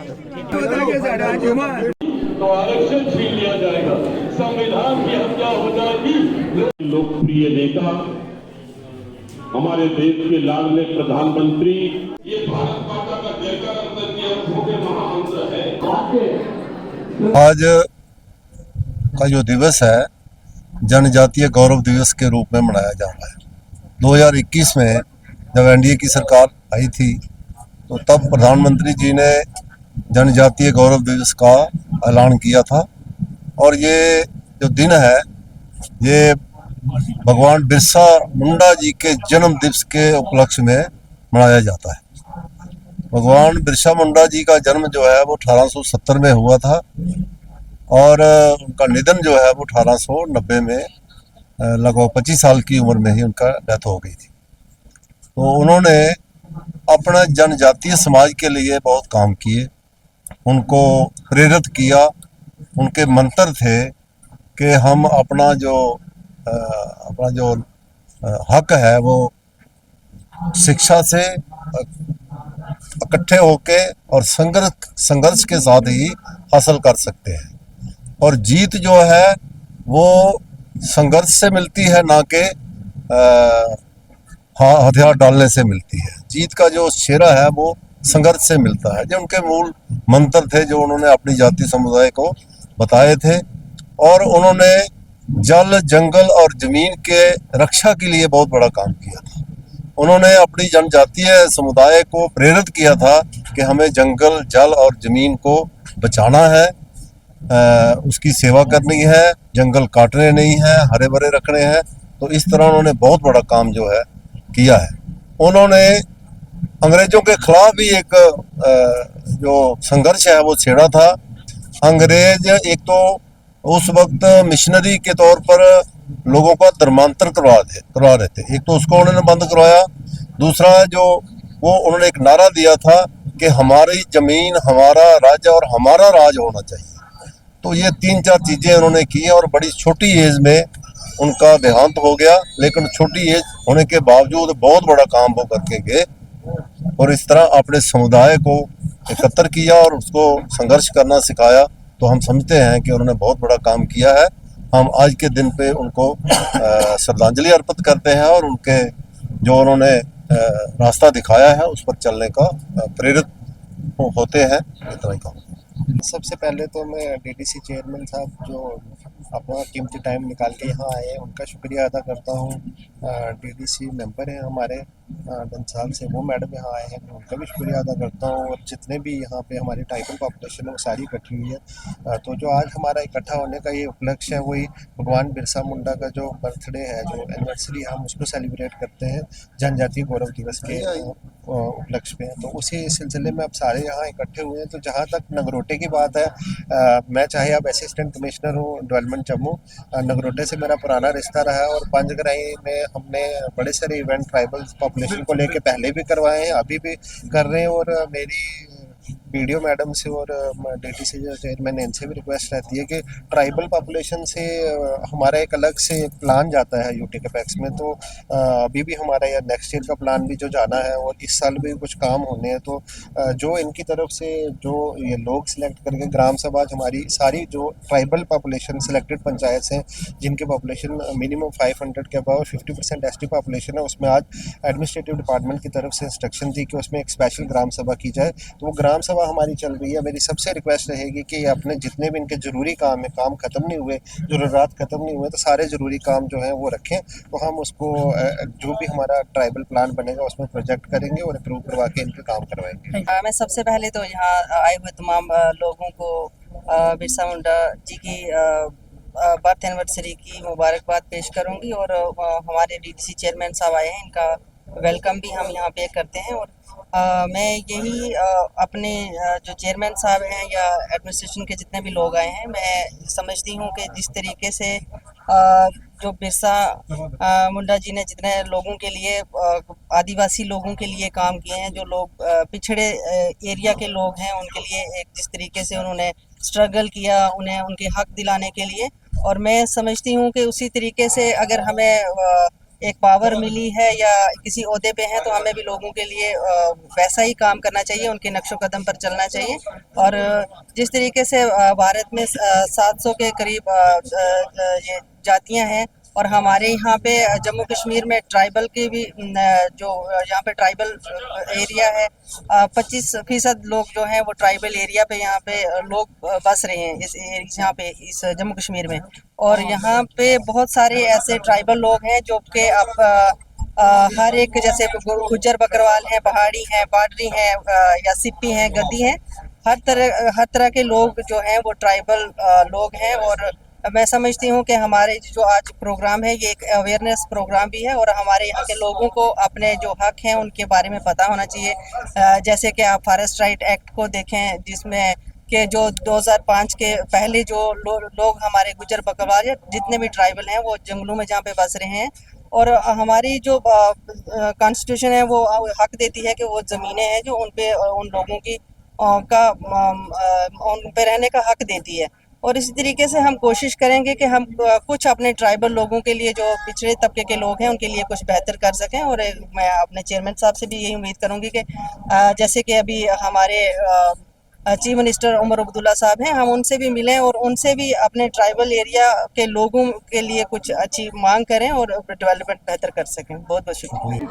तो आरक्षण छीन लिया जाएगा, संविधान की हत्या हो जाएगी। लोकप्रिय नेता, हमारे देश के लाडले प्रधानमंत्री, ये भारत माता का जयकार करके अर्थों के महामंत्र है। आज का जो दिवस है जनजातीय गौरव दिवस के रूप में मनाया जा रहा है। 2021 में जब एनडीए की सरकार आई थी तो तब प्रधानमंत्री जी ने जनजातीय गौरव दिवस का ऐलान किया था और ये जो दिन है ये भगवान बिरसा मुंडा जी के जन्म दिवस के उपलक्ष्य में मनाया जाता है। भगवान बिरसा मुंडा जी का जन्म जो है वो 1870 में हुआ था और उनका निधन जो है वो 1890 में लगभग 25 साल की उम्र में ही उनका डेथ हो गई थी। तो उन्होंने अपना जनजातीय समाज के लिए बहुत काम किए, उनको प्रेरित किया। उनके मंत्र थे कि हम अपना जो हक है वो शिक्षा से इकट्ठे होके और संघर्ष के साथ ही हासिल कर सकते हैं और जीत जो है वो संघर्ष से मिलती है, ना कि हथियार डालने से मिलती है। जीत का जो शेरा है वो संघर्ष से मिलता है। जो उनके मूल मंत्र थे जो उन्होंने अपनी जाति समुदाय को बताए थे और उन्होंने जल, जंगल और जमीन के रक्षा के लिए बहुत बड़ा काम किया था। उन्होंने अपनी जनजातीय समुदाय को प्रेरित किया था कि हमें जंगल, जल और जमीन को बचाना है, उसकी सेवा करनी है, जंगल काटने नहीं है, हरे भरे रखने हैं। तो इस तरह उन्होंने बहुत बड़ा काम जो है किया है। उन्होंने अंग्रेजों के खिलाफ भी एक जो संघर्ष है वो छेड़ा था। अंग्रेज एक तो उस वक्त मिशनरी के तौर पर लोगों का धर्मांतर करवा रहे थे। एक तो उसको उन्होंने बंद करवाया, दूसरा जो वो उन्होंने एक नारा दिया था कि हमारी जमीन, हमारा राज्य और हमारा राज होना चाहिए। तो ये 3-4 चीज़ें उन्होंने की और बड़ी छोटी एज में उनका देहांत हो गया, लेकिन छोटी एज होने के बावजूद बहुत बड़ा काम वो करके गए और इस तरह अपने समुदाय को एकत्र किया और उसको संघर्ष करना सिखाया। तो हम समझते हैं कि उन्होंने बहुत बड़ा काम किया है। हम आज के दिन पे उनको श्रद्धांजलि अर्पित करते हैं और उनके जो उन्होंने रास्ता दिखाया है उस पर चलने का प्रेरित होते हैं। इतना ही कहूँ। सबसे पहले तो मैं डीडीसी चेयरमैन साहब जो अपना कीमती टाइम निकाल के यहाँ आए हैं उनका शुक्रिया अदा करता हूँ। डीडीसी मेंबर हैं हमारे डंसाल से, वो मैडम यहाँ आए हैं, मैं उनका भी शुक्रिया अदा करता हूँ। और जितने भी यहाँ पे हमारी ट्राइबल पॉपुलेशन है वो सारी इकट्ठी हुई है। तो जो आज हमारा इकट्ठा होने का ये उपलक्ष्य है वही भगवान बिरसा मुंडा का जो बर्थडे है, जो एनिवर्सरी हम उसको सेलिब्रेट करते हैं जनजातीय गौरव दिवस के उपलक्ष्य में। तो उसी सिलसिले में अब सारे यहाँ इकट्ठे हुए हैं। तो जहाँ तक नगरोटे की बात है, मैं चाहे अब असिस्टेंट कमिश्नर हूँ डेवलपमेंट जम्मू, नगरोटे से मेरा पुराना रिश्ता रहा है और पंचग्राही में हमने बड़े सारे इवेंट ट्राइबल पॉपुलेशन को लेके पहले भी करवाए हैं, अभी भी कर रहे हैं। और मेरी वीडियो मैडम से और डीटीसी जो चेयरमैन है इनसे भी रिक्वेस्ट रहती है कि ट्राइबल पॉपुलेशन से हमारा एक अलग से प्लान जाता है यूटी के पैक्स में। तो अभी भी हमारा या नेक्स्ट ईयर का प्लान भी जो जाना है और इस साल भी कुछ काम होने हैं। तो जो इनकी तरफ से जो ये लोग सिलेक्ट करके ग्राम सभा हमारी सारी जो ट्राइबल पॉपुलेशन सिलेक्टेड पंचायत हैं जिनके पॉपुलेशन मिनिमम 500 के अबाव 50% एसटी पॉपुलेशन है, उसमें आज एडमिनिस्ट्रेटिव डिपार्टमेंट की तरफ से इंस्ट्रक्शन थी कि उसमें एक स्पेशल ग्राम सभा की जाए। तो वो ग्राम सभा हमारी चल रही है। मेरी सबसे रिक्वेस्ट रहेगी कि अपने जितने भी इनके ज़रूरी काम है, काम ख़त्म नहीं हुए, ज़रूरत ख़त्म नहीं हुए, तो सारे ज़रूरी काम जो हैं वो रखें। तो हम उसको जो भी हमारा ट्राइबल प्लान बनेगा उसमें प्रोजेक्ट करेंगे और अप्रूव करवा के इनके काम करवाएंगे। मैं सबसे पहले तो यहाँ आए हुए तमाम लोगों को बिरसा मुंडा जी की बर्थ एनिवर्सरी की मुबारकबाद पेश करूँगी और हमारे डीडीसी चेयरमैन साहब आए हैं, इनका वेलकम भी हम यहाँ पे करते हैं। और मैं यही अपने जो चेयरमैन साहब हैं या एडमिनिस्ट्रेशन के जितने भी लोग आए हैं, मैं समझती हूँ कि जिस तरीके से जो बिरसा मुंडा जी ने जितने लोगों के लिए आदिवासी लोगों के लिए काम किए हैं, जो लोग पिछड़े एरिया के लोग हैं उनके लिए एक जिस तरीके से उन्होंने स्ट्रगल किया उन्हें उनके हक दिलाने के लिए, और मैं समझती हूँ कि उसी तरीके से अगर हमें एक पावर मिली है या किसी ओहदे पे हैं तो हमें भी लोगों के लिए वैसा ही काम करना चाहिए, उनके नक्शो कदम पर चलना चाहिए। और जिस तरीके से भारत में 700 के करीब ये जातियां हैं और हमारे यहाँ पे जम्मू कश्मीर में ट्राइबल की भी जो यहाँ पे ट्राइबल एरिया है, 25% लोग जो हैं वो ट्राइबल एरिया पे यहाँ पे लोग बस रहे हैं इस यहाँ पे इस जम्मू कश्मीर में। और यहाँ पे बहुत सारे ऐसे ट्राइबल लोग हैं जो कि हर एक, जैसे गुज्जर बकरवाल हैं, पहाड़ी हैं, बाडरी हैं या सिप्पी हैं, गद्दी हैं, हर तरह के लोग जो हैं वो ट्राइबल लोग हैं। और मैं समझती हूँ कि हमारे जो आज प्रोग्राम है ये एक अवेयरनेस प्रोग्राम भी है और हमारे यहाँ के लोगों को अपने जो हक हैं उनके बारे में पता होना चाहिए। जैसे कि आप फॉरेस्ट राइट एक्ट को देखें, जिसमें कि जो 2005 के पहले जो लोग हमारे गुज्जर बकरवाल या जितने भी ट्राइबल हैं वो जंगलों में जहाँ पे बस रहे हैं, और हमारी जो कॉन्स्टिट्यूशन है वो हक देती है कि वो ज़मीनें हैं जो उन पे उन लोगों की उन पे रहने का हक देती है। और इसी तरीके से हम कोशिश करेंगे कि हम कुछ अपने ट्राइबल लोगों के लिए, जो पिछड़े तबके के लोग हैं, उनके लिए कुछ बेहतर कर सकें। और मैं अपने चेयरमैन साहब से भी यही उम्मीद करूंगी कि जैसे कि अभी हमारे चीफ मिनिस्टर उमर अब्दुल्ला साहब हैं, हम उनसे भी मिलें और उनसे भी अपने ट्राइबल एरिया के लोगों के लिए कुछ अच्छी मांग करें और डेवलपमेंट बेहतर कर सकें। बहुत बहुत शुक्रिया।